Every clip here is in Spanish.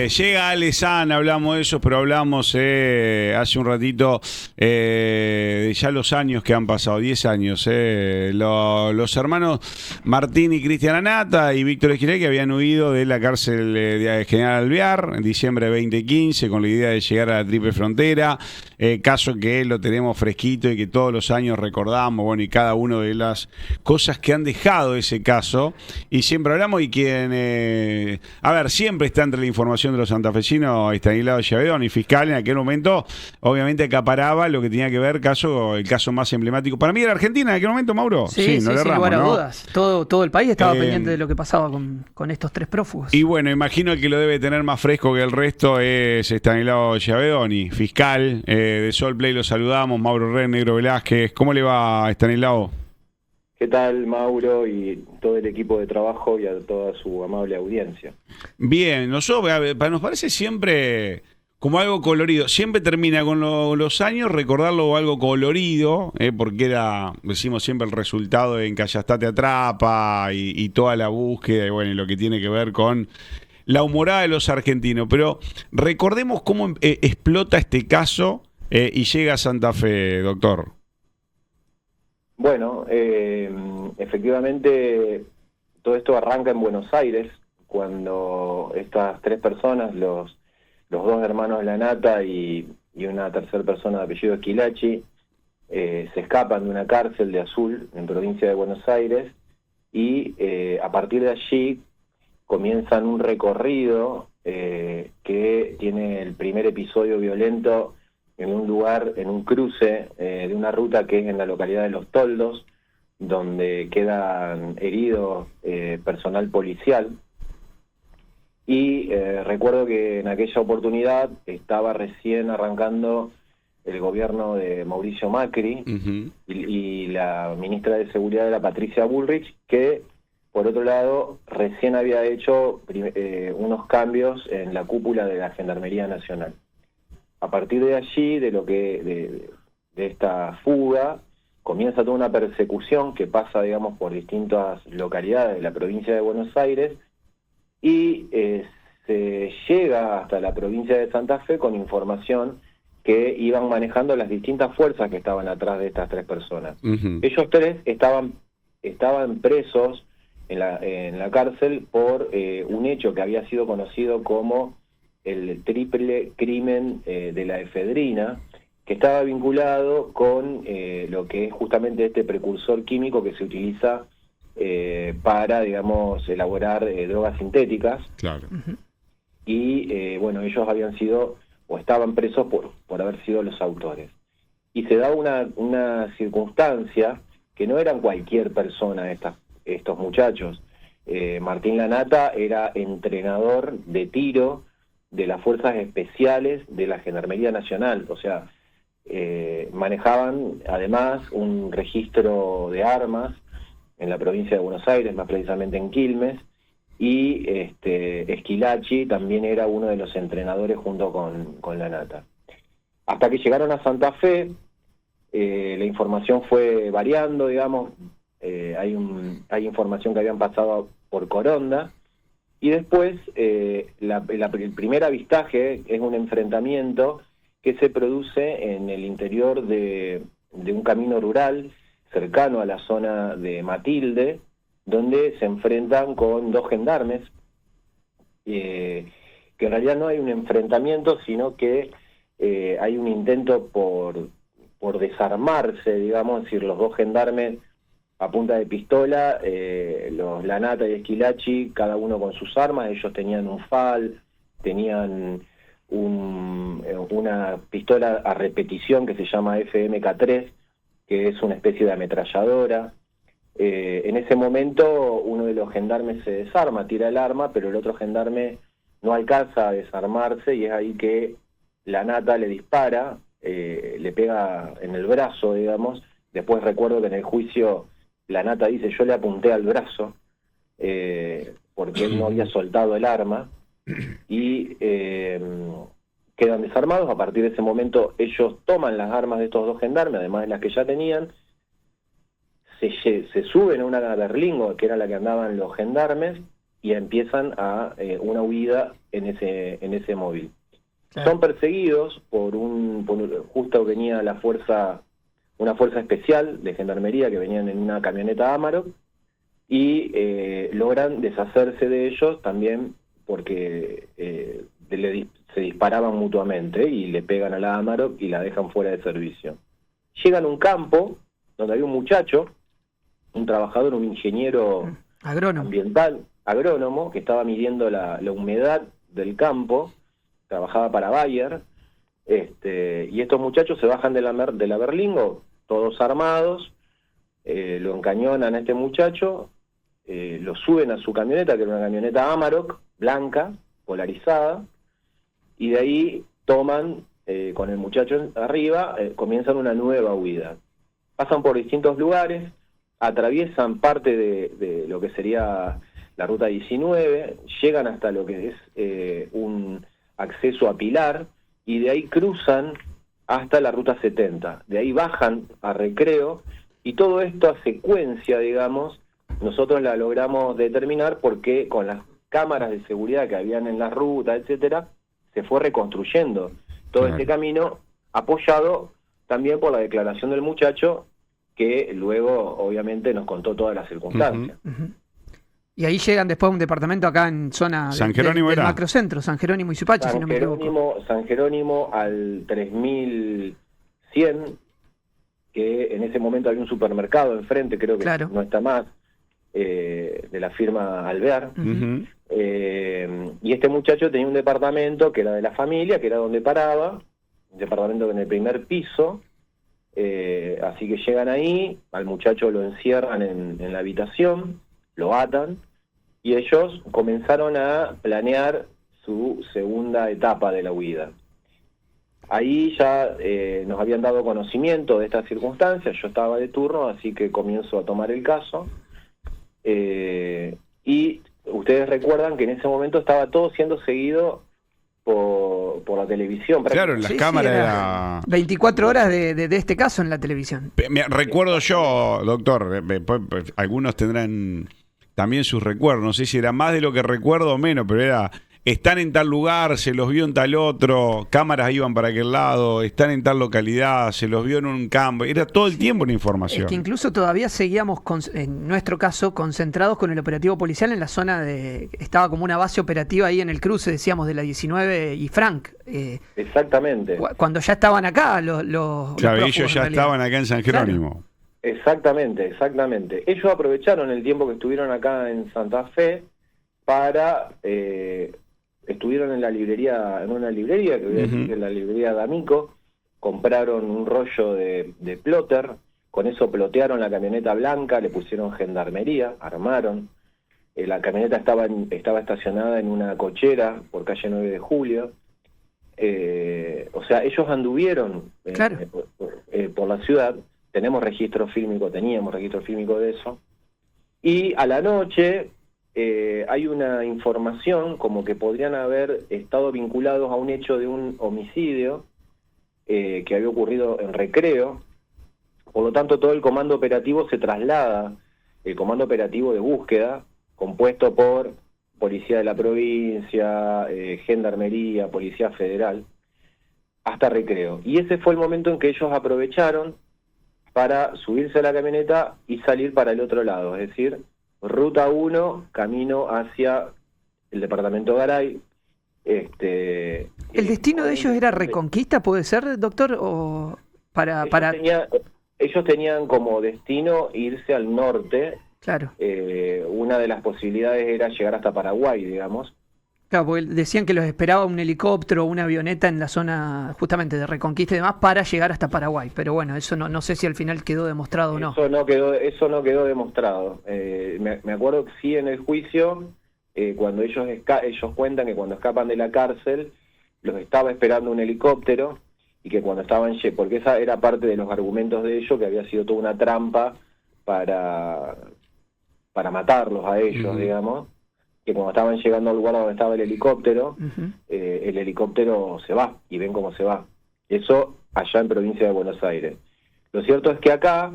Llega Alessan, hablamos de eso, pero hablamos hace un ratito de ya los años que han pasado, 10 años. Los hermanos Martín y Cristian Anata y Víctor Esquilé, que habían huido de la cárcel de General Alvear en diciembre de 2015 con la idea de llegar a la Triple Frontera, caso que lo tenemos fresquito y que todos los años recordamos, bueno, y cada una de las cosas que han dejado ese caso, y siempre hablamos, y quien, siempre está entre la información de los santafesinos Estanislao Schiavedoni, fiscal en aquel momento, obviamente acaparaba lo que tenía que ver el caso más emblemático. Para mí era Argentina en aquel momento, Mauro. Sí, sin lugar a dudas. Todo el país estaba pendiente de lo que pasaba con estos tres prófugos. Y bueno, imagino que lo debe tener más fresco que el resto es Estanislao Schiavedoni, fiscal de Sol Play. Lo saludamos, Mauro Ren, Negro Velázquez. ¿Cómo le va, Estanislao? ¿Qué tal, Mauro, y todo el equipo de trabajo y a toda su amable audiencia? Bien, nos parece siempre como algo colorido. Siempre termina con los años recordarlo algo colorido, porque decimos siempre, el resultado de En Callastá te atrapa y toda la búsqueda, y bueno, y lo que tiene que ver con la humorada de los argentinos. Pero recordemos cómo explota este caso y llega a Santa Fe, doctor. Bueno, efectivamente todo esto arranca en Buenos Aires, cuando estas tres personas, los dos hermanos Lanata y una tercera persona de apellido Esquilachi, se escapan de una cárcel de Azul, en provincia de Buenos Aires, y a partir de allí comienzan un recorrido que tiene el primer episodio violento en un lugar, en un cruce de una ruta que es en la localidad de Los Toldos, donde quedan heridos personal policial. Y recuerdo que en aquella oportunidad estaba recién arrancando el gobierno de Mauricio Macri, y la ministra de Seguridad era Patricia Bullrich, que por otro lado recién había hecho unos cambios en la cúpula de la Gendarmería Nacional. A partir de allí, de esta fuga, comienza toda una persecución que pasa, digamos, por distintas localidades de la provincia de Buenos Aires, y se llega hasta la provincia de Santa Fe con información que iban manejando las distintas fuerzas que estaban atrás de estas tres personas. Ellos tres estaban presos en la cárcel por un hecho que había sido conocido como el triple crimen de la efedrina, que estaba vinculado con lo que es justamente este precursor químico que se utiliza para, digamos, elaborar drogas sintéticas. Claro. Y bueno, ellos habían sido o estaban presos por haber sido los autores. Y se da una circunstancia que no eran cualquier persona estos muchachos. Martín Lanata era entrenador de tiro de las fuerzas especiales de la Gendarmería Nacional, o sea, manejaban además un registro de armas en la provincia de Buenos Aires, más precisamente en Quilmes, y Esquilachi también era uno de los entrenadores junto con Lanata. Hasta que llegaron a Santa Fe, la información fue variando, digamos, hay información que habían pasado por Coronda, y después el primer avistaje es un enfrentamiento que se produce en el interior de un camino rural cercano a la zona de Matilde, donde se enfrentan con dos gendarmes, que en realidad no hay un enfrentamiento, sino que hay un intento por desarmarse, digamos, es decir, los dos gendarmes a punta de pistola, los Lanata y Esquilachi, cada uno con sus armas. Ellos tenían un FAL, tenían una pistola a repetición que se llama FMK3, que es una especie de ametralladora. En ese momento uno de los gendarmes se desarma, tira el arma, pero el otro gendarme no alcanza a desarmarse, y es ahí que Lanata le dispara, le pega en el brazo, digamos. Después recuerdo que en el juicio Lanata dice: yo le apunté al brazo, porque él no había soltado el arma, y quedan desarmados. A partir de ese momento ellos toman las armas de estos dos gendarmes, además de las que ya tenían, se suben a una Berlingo, que era la que andaban los gendarmes, y empiezan a una huida en ese móvil. Claro. Son perseguidos justo venía una fuerza especial de gendarmería que venían en una camioneta Amarok y logran deshacerse de ellos también porque se disparaban mutuamente y le pegan a la Amarok y la dejan fuera de servicio. Llegan a un campo donde había un muchacho, un trabajador, un ingeniero ambiental, agrónomo, que estaba midiendo la humedad del campo, trabajaba para Bayer, y estos muchachos se bajan de la Berlingo, todos armados, lo encañonan a este muchacho, lo suben a su camioneta, que era una camioneta Amarok, blanca, polarizada, y de ahí toman, con el muchacho arriba, comienzan una nueva huida. Pasan por distintos lugares, atraviesan parte de lo que sería la ruta 19, llegan hasta lo que es un acceso a Pilar, y de ahí cruzan hasta la ruta 70. De ahí bajan a Recreo, y toda esta secuencia, digamos, nosotros la logramos determinar porque con las cámaras de seguridad que habían en la ruta, etcétera, se fue reconstruyendo todo este camino, apoyado también por la declaración del muchacho, que luego obviamente nos contó todas las circunstancias. Y ahí llegan después a un departamento acá en zona San Jerónimo del macrocentro, San Jerónimo y Suipacha, si no me equivoco. San Jerónimo al 3100, que en ese momento había un supermercado enfrente, creo que no está más, de la firma Alvear. Y este muchacho tenía un departamento que era de la familia, que era donde paraba, un departamento en el primer piso. Así que llegan ahí, al muchacho lo encierran en la habitación, lo atan, y ellos comenzaron a planear su segunda etapa de la huida. Ahí ya nos habían dado conocimiento de estas circunstancias, yo estaba de turno, así que comienzo a tomar el caso, y ustedes recuerdan que en ese momento estaba todo siendo seguido por la televisión. Claro, en las cámaras era 24 horas de este caso en la televisión. Recuerdo yo, doctor, algunos tendrán también sus recuerdos, no sé si era más de lo que recuerdo o menos, pero era, están en tal lugar, se los vio en tal otro, cámaras iban para aquel lado, están en tal localidad, se los vio en un campo, era todo el tiempo una información. Es que incluso todavía seguíamos, en nuestro caso, concentrados con el operativo policial en la zona estaba como una base operativa ahí en el cruce, decíamos, de la 19 y Frank. Exactamente. Cuando ya estaban acá claro, ellos ya estaban acá en San Jerónimo. Claro. Exactamente. Ellos aprovecharon el tiempo que estuvieron acá en Santa Fe para... estuvieron en una librería, que voy a decir que es la librería D'Amico, compraron un rollo de plotter, con eso plotearon la camioneta blanca, le pusieron gendarmería, armaron, la camioneta estaba estacionada en una cochera por calle 9 de Julio, o sea, ellos anduvieron por la ciudad, teníamos registro fílmico de eso, y a la noche... hay una información como que podrían haber estado vinculados a un hecho de un homicidio que había ocurrido en Recreo. Por lo tanto, todo el comando operativo se traslada, el comando operativo de búsqueda, compuesto por Policía de la Provincia, Gendarmería, Policía Federal, hasta Recreo. Y ese fue el momento en que ellos aprovecharon para subirse a la camioneta y salir para el otro lado, es decir... Ruta 1, camino hacia el departamento Garay. ¿El destino de ellos era Reconquista, puede ser, doctor? ¿O ellos tenían como destino irse al norte. Claro. Una de las posibilidades era llegar hasta Paraguay, digamos. Claro, porque decían que los esperaba un helicóptero o una avioneta en la zona justamente de Reconquista y demás para llegar hasta Paraguay. Pero bueno, eso no sé si al final quedó demostrado o no. Eso no quedó demostrado. Me acuerdo que sí en el juicio, cuando ellos cuentan que cuando escapan de la cárcel, los estaba esperando un helicóptero y que cuando estaban... Porque esa era parte de los argumentos de ellos, que había sido toda una trampa para matarlos a ellos, digamos. Que cuando estaban llegando al lugar donde estaba el helicóptero, el helicóptero se va, y ven cómo se va. Eso allá en provincia de Buenos Aires. Lo cierto es que acá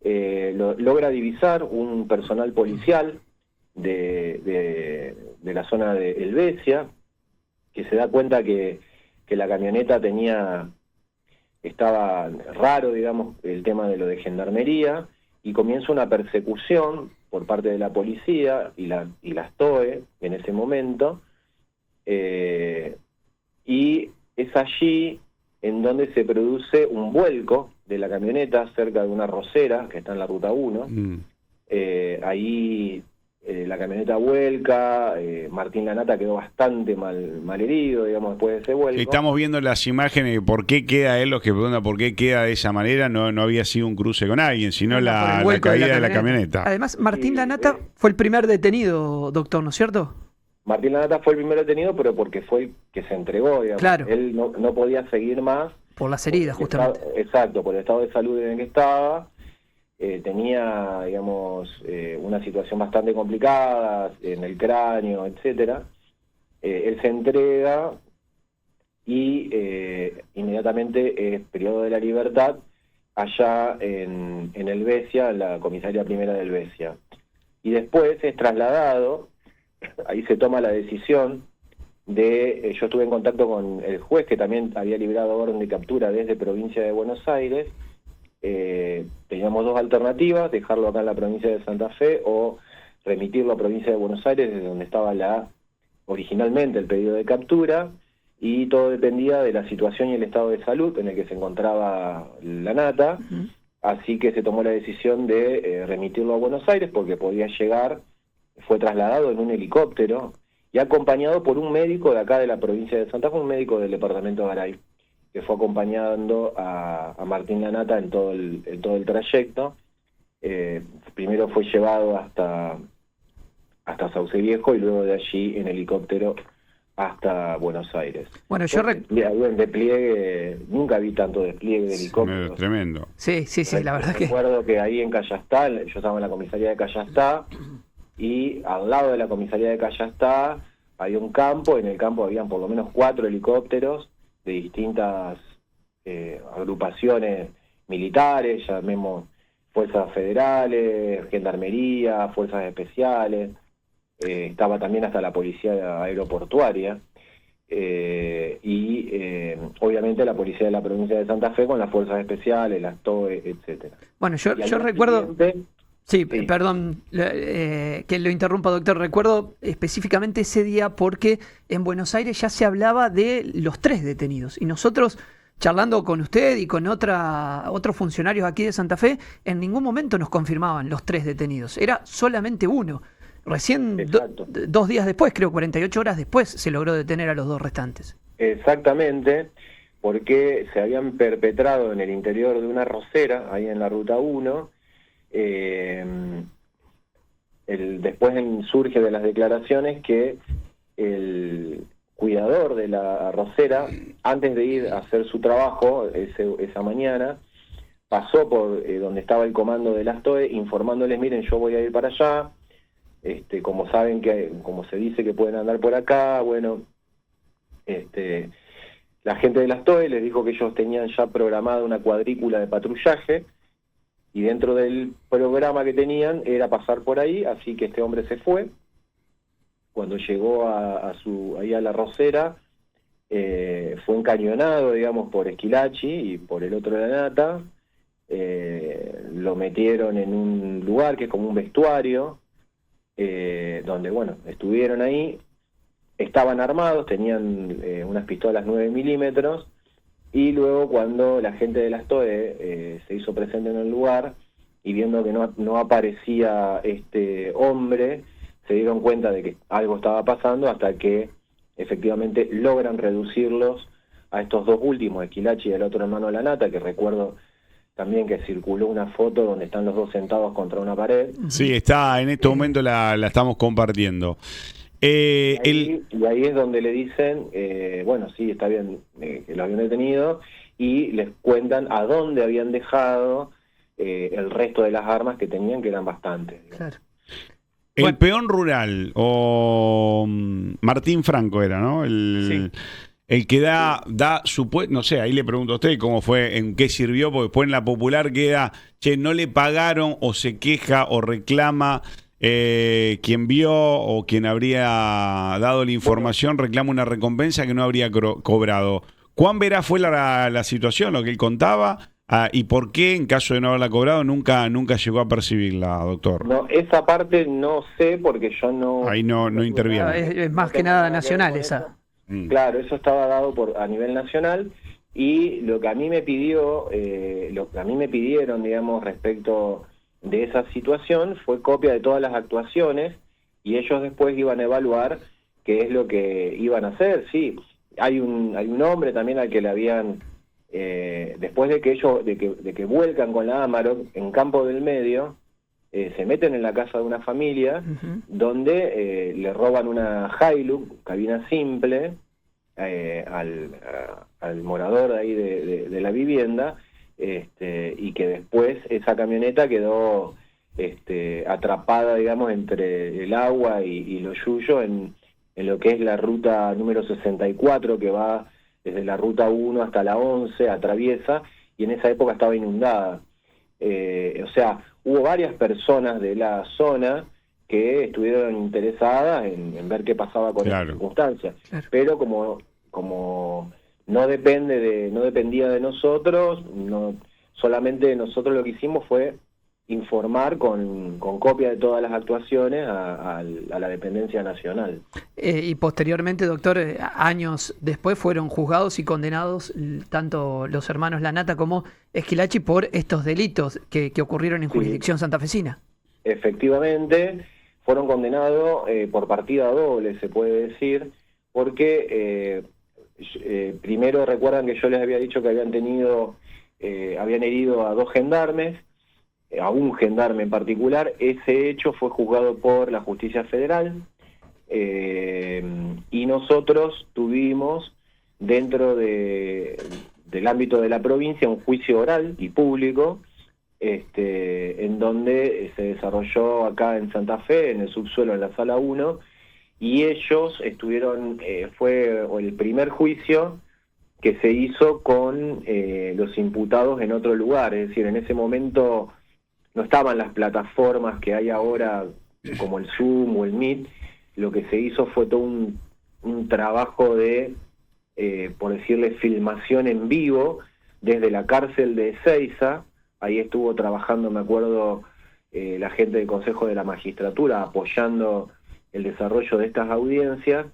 logra divisar un personal policial de la zona de Helvecia, que se da cuenta que la camioneta estaba raro, digamos, el tema de lo de gendarmería, y comienza una persecución por parte de la policía y las TOE en ese momento, y es allí en donde se produce un vuelco de la camioneta cerca de una rosera que está en la ruta 1. Ahí la camioneta vuelca, Martín Lanata quedó bastante mal herido, digamos, después de ese vuelco. Estamos viendo las imágenes de por qué queda él, los que preguntan por qué queda de esa manera, no había sido un cruce con alguien, sino la caída de la camioneta. Además, Martín Lanata fue el primer detenido, doctor, ¿no es cierto? Martín Lanata fue el primer detenido, pero porque fue el que se entregó, digamos. Claro. Él no podía seguir más. Por las heridas, justamente. Exacto, por el estado de salud en el que estaba. Tenía, digamos, una situación bastante complicada en el cráneo, etcétera. Él se entrega y inmediatamente es privado de la libertad allá en Helvecia, en la comisaría primera de Helvecia. Y después es trasladado, ahí se toma la decisión de, yo estuve en contacto con el juez que también había librado orden de captura desde provincia de Buenos Aires. Teníamos dos alternativas: dejarlo acá en la provincia de Santa Fe o remitirlo a provincia de Buenos Aires, desde donde estaba originalmente el pedido de captura, y todo dependía de la situación y el estado de salud en el que se encontraba Lanata. Así que se tomó la decisión de remitirlo a Buenos Aires porque podía llegar. Fue trasladado en un helicóptero y acompañado por un médico de acá de la provincia de Santa Fe, un médico del departamento de Garay, que fue acompañando a Martín Lanata en todo el trayecto. Primero fue llevado hasta Sauce Viejo y luego de allí en helicóptero hasta Buenos Aires. Bueno, en despliegue, nunca vi tanto despliegue de helicópteros. Tremendo. Sí, la verdad que... Recuerdo que ahí en Callastá, yo estaba en la comisaría de Callastá, y al lado de la comisaría de Callastá había un campo. En el campo habían por lo menos 4 helicópteros de distintas agrupaciones militares, llamemos fuerzas federales, gendarmería, fuerzas especiales, estaba también hasta la policía aeroportuaria, y obviamente la policía de la provincia de Santa Fe con las fuerzas especiales, las TOE, etcétera. Bueno, yo recuerdo... Sí, perdón que lo interrumpa, doctor. Recuerdo específicamente ese día porque en Buenos Aires ya se hablaba de los 3 detenidos. Y nosotros, charlando con usted y con otros funcionarios aquí de Santa Fe, en ningún momento nos confirmaban los 3 detenidos. Era solamente uno. Recién 2 días después, creo 48 horas después, se logró detener a los 2 restantes. Exactamente, porque se habían perpetrado en el interior de una rosera, ahí en la Ruta 1, después surge de las declaraciones que el cuidador de la rosera, antes de ir a hacer su trabajo esa mañana, pasó por donde estaba el comando de las TOE, informándoles: miren, yo voy a ir para allá, como saben como se dice que pueden andar por acá, bueno, la gente de las TOE les dijo que ellos tenían ya programada una cuadrícula de patrullaje, y dentro del programa que tenían era pasar por ahí, así que este hombre se fue. Cuando llegó ahí a la rosera, fue encañonado, digamos, por Esquilachi y por el otro Lanata. Lo metieron en un lugar que es como un vestuario, donde, bueno, estuvieron ahí. Estaban armados, tenían unas pistolas 9 milímetros, y luego cuando la gente de las TOE se hizo presente en el lugar y viendo que no aparecía este hombre, se dieron cuenta de que algo estaba pasando, hasta que efectivamente logran reducirlos a estos 2 últimos, Esquilachi y el otro hermano Lanata, que recuerdo también que circuló una foto donde están los 2 sentados contra una pared. Sí, está, en este momento la estamos compartiendo. Y ahí es donde le dicen, bueno, sí, está bien, que lo habían detenido, y les cuentan a dónde habían dejado el resto de las armas que tenían, que eran bastantes. Claro. El peón rural, o Martín Franco era, ¿no? Sí. El que da no sé, ahí le pregunto a usted cómo fue, en qué sirvió, porque después en la popular queda, che, no le pagaron, o se queja o reclama quien vio o quien habría dado la información reclama una recompensa que no habría cobrado. ¿Cuán veraz fue la situación, lo que él contaba? ¿Y por qué, en caso de no haberla cobrado, nunca llegó a percibirla, doctor? No, esa parte no sé porque yo no... Ahí no interviene. Es más que nada nacional esa. Claro, eso estaba dado a nivel nacional, y lo que a mí me pidieron, digamos, respecto de esa situación fue copia de todas las actuaciones, y ellos después iban a evaluar qué es lo que iban a hacer. Sí, hay un hombre también al que le habían... después de que vuelcan con la Amarok en Campo del Medio, se meten en la casa de una familia donde le roban una Hilux, cabina simple, al morador de ahí de la vivienda, y que después esa camioneta quedó atrapada, digamos, entre el agua y lo yuyo en lo que es la ruta número 64, que va desde la ruta 1 hasta la 11, atraviesa, y en esa época estaba inundada. O sea, hubo varias personas de la zona que estuvieron interesadas en ver qué pasaba con esa circunstancia. Claro. Pero como no dependía de nosotros, solamente nosotros lo que hicimos fue informar con copia de todas las actuaciones a la dependencia nacional. Y posteriormente, doctor, años después fueron juzgados y condenados tanto los hermanos Lanata como Esquilachi por estos delitos que ocurrieron en jurisdicción santafesina. Efectivamente, fueron condenados por partida doble, se puede decir, porque primero recuerdan que yo les había dicho que habían herido a 2 gendarmes, a un gendarme en particular. Ese hecho fue juzgado por la Justicia Federal, y nosotros tuvimos dentro del ámbito de la provincia un juicio oral y público, en donde se desarrolló acá en Santa Fe, en el subsuelo, en la sala 1, y ellos estuvieron, fue el primer juicio que se hizo con los imputados en otro lugar. Es decir, en ese momento no estaban las plataformas que hay ahora, como el Zoom o el Meet. Lo que se hizo fue todo un trabajo de, por decirle, filmación en vivo desde la cárcel de Ezeiza. Ahí estuvo trabajando, me acuerdo, la gente del Consejo de la Magistratura apoyando el desarrollo de estas audiencias,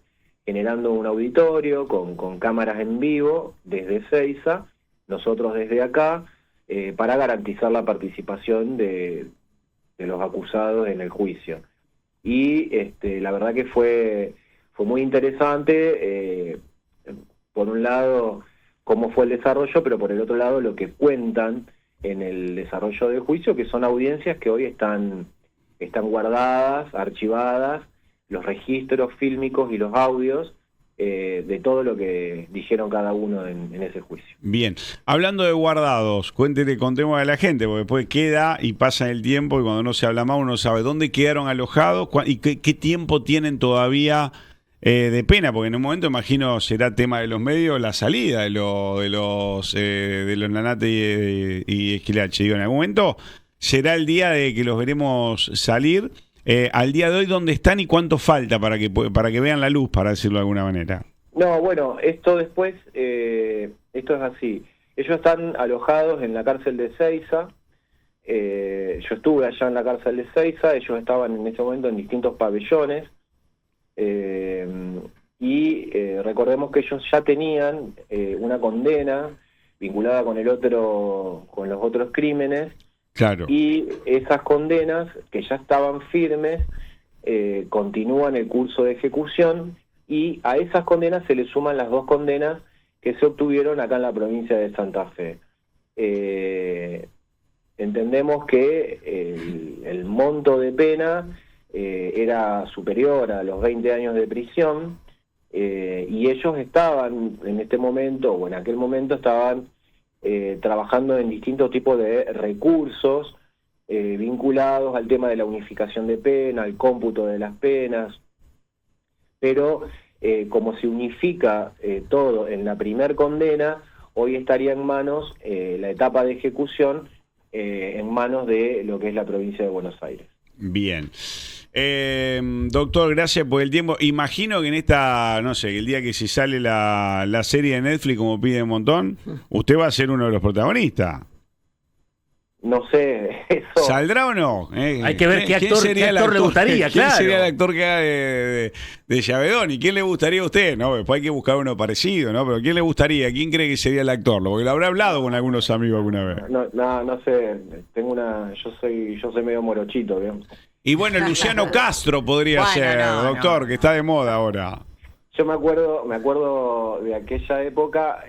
generando un auditorio con cámaras en vivo desde Ezeiza, nosotros desde acá, para garantizar la participación de los acusados en el juicio. Y la verdad que fue muy interesante, por un lado cómo fue el desarrollo, pero por el otro lado lo que cuentan en el desarrollo del juicio, que son audiencias que hoy están guardadas, archivadas, los registros fílmicos y los audios de todo lo que dijeron cada uno en ese juicio. Bien, hablando de guardados, contemos a la gente, porque después queda y pasa el tiempo, y cuando no se habla más uno sabe dónde quedaron alojados y qué tiempo tienen todavía de pena, porque en un momento, imagino, será tema de los medios la salida de los Lanata y Esquilachi. Digo, en algún momento será el día de que los veremos salir. Al día de hoy, ¿dónde están y cuánto falta para que vean la luz, para decirlo de alguna manera? No, bueno, esto después, esto es así. Ellos están alojados en la cárcel de Ezeiza. Yo estuve allá en la cárcel de Ezeiza. Ellos estaban en ese momento en distintos pabellones. Y recordemos que ellos ya tenían una condena vinculada con los otros crímenes. Claro. Y esas condenas, que ya estaban firmes, continúan el curso de ejecución, y a esas condenas se le suman las 2 condenas que se obtuvieron acá en la provincia de Santa Fe. Entendemos que el monto de pena era superior a los 20 años de prisión, y ellos estaban en este momento, o en aquel momento estaban trabajando en distintos tipos de recursos vinculados al tema de la unificación de pena, al cómputo de las penas, pero como se unifica todo en la primer condena, hoy estaría en manos, la etapa de ejecución, en manos de lo que es la provincia de Buenos Aires. Bien. Doctor, gracias por el tiempo. Imagino que en esta, no sé, el día que se sale la serie de Netflix, como pide un montón, usted va a ser uno de los protagonistas. No sé, eso. ¿Saldrá o no? Hay que ver qué actor le gustaría, ¿Quién claro. sería el actor que haga de Llavedón? ¿Y quién le gustaría a usted? No, después hay que buscar uno parecido, ¿no? Pero ¿quién le gustaría? ¿Quién cree que sería el actor? Porque lo habrá hablado con algunos amigos alguna vez. No sé, yo soy medio morochito, ¿bien? Y bueno, Luciano Castro podría ser, doctor, que está de moda ahora. Yo me acuerdo de aquella época,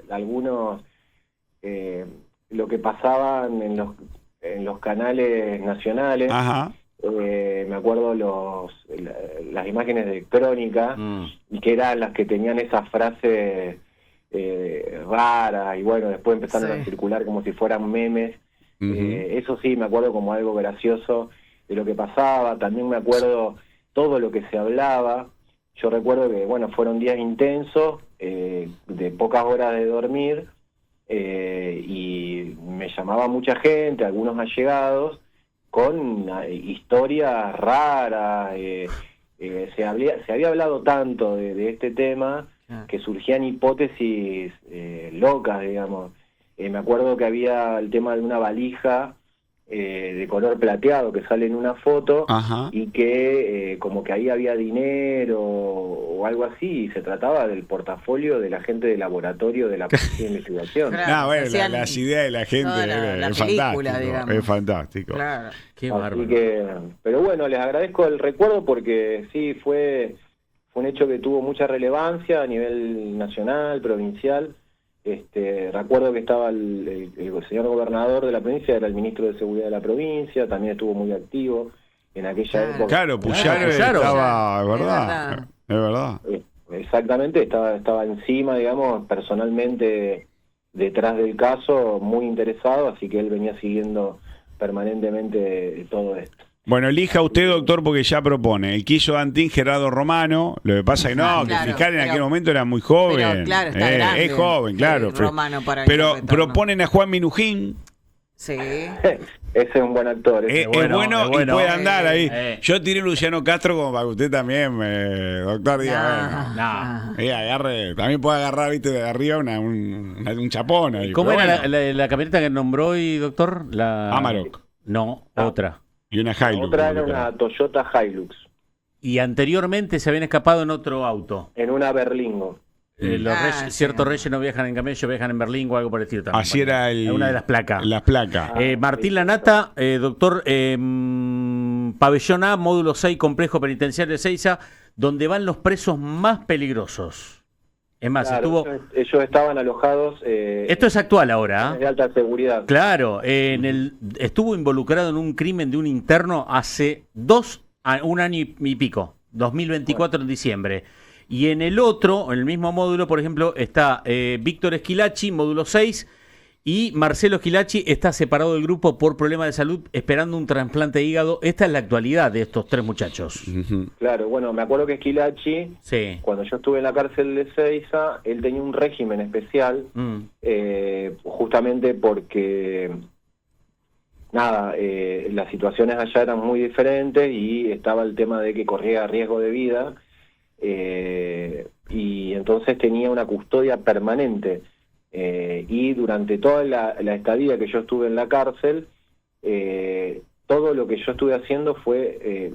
algunos, lo que pasaban en los canales nacionales. Ajá. Me acuerdo las imágenes de Crónica, y que eran las que tenían esas frases raras, y bueno, después empezaron a circular como si fueran memes. Eso sí, me acuerdo como algo gracioso de lo que pasaba. También me acuerdo todo lo que se hablaba. Yo recuerdo que, bueno, fueron días intensos, de pocas horas de dormir, y me llamaba mucha gente, algunos allegados, con historias raras. Se había hablado tanto de este tema que surgían hipótesis locas, digamos. Me acuerdo que había el tema de una valija de color plateado que sale en una foto. Ajá. Y que como que ahí había dinero o algo así, y se trataba del portafolio de la gente del laboratorio de la Policía de Investigación. Claro, bueno, las ideas de la gente es fantástico, es fantástico. Claro, qué bárbaro. Pero bueno, les agradezco el recuerdo porque sí, fue un hecho que tuvo mucha relevancia a nivel nacional, provincial. Recuerdo que estaba el señor gobernador de la provincia, era el ministro de Seguridad de la provincia, también estuvo muy activo en aquella época. Claro, Puyaro estaba, es verdad. Exactamente, estaba encima, digamos, personalmente detrás del caso, muy interesado, así que él venía siguiendo permanentemente todo esto. Bueno, elija usted, doctor, porque ya propone. El quiso Dantín, Gerardo Romano. Lo que pasa es que no, que el fiscal en aquel momento era muy joven. Pero, claro, está grande, es joven, claro. Romano para pero proponen a Juan Minujín. Sí. Ese es un buen actor. Es bueno y puede andar ahí. Yo tiré Luciano Castro como para que usted también, doctor, diga, agarre. También puede agarrar, viste, de arriba un chapón ahí. ¿Cómo era la camioneta que nombró hoy, doctor? Amarok. No, otra. Y una Hilux. Otra era una Toyota Hilux. Y anteriormente se habían escapado en otro auto. En una Berlingo. Ciertos reyes no viajan en camello, viajan en Berlingo o algo por el estilo también. Así era una de las placas. Las placas. Martín Lanata, doctor, Pabellón A, módulo 6, complejo penitenciario de Ezeiza, donde van los presos más peligrosos. Es más, claro, ellos estaban alojados. Esto es actual ahora. De alta seguridad. Claro, estuvo involucrado en un crimen de un interno hace un año y pico, 2024 en diciembre. Y en el otro, en el mismo módulo, por ejemplo, está Víctor Esquilachi, módulo 6, y Marcelo Esquilachi está separado del grupo por problemas de salud, esperando un trasplante de hígado. Esta es la actualidad de estos tres muchachos. Claro, bueno, me acuerdo que Esquilachi, cuando yo estuve en la cárcel de Ezeiza, él tenía un régimen especial, justamente porque, las situaciones allá eran muy diferentes y estaba el tema de que corría riesgo de vida, y entonces tenía una custodia permanente. Y durante toda la estadía que yo estuve en la cárcel, todo lo que yo estuve haciendo fue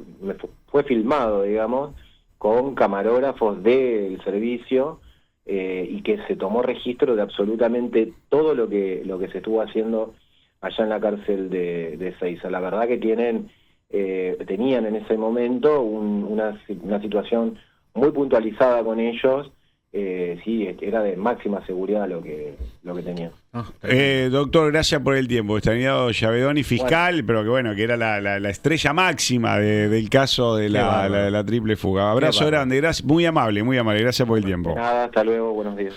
filmado, digamos, con camarógrafos del servicio, y que se tomó registro de absolutamente todo lo que se estuvo haciendo allá en la cárcel de Ezeiza. La verdad que tenían en ese momento una situación muy puntualizada con ellos. Sí, era de máxima seguridad lo que tenían. Doctor, gracias por el tiempo. Extrañado Llavedón fiscal, pero que era la estrella máxima del caso de la triple fuga. Abrazo grande, gracias, muy amable, gracias por el tiempo. Nada, hasta luego, buenos días.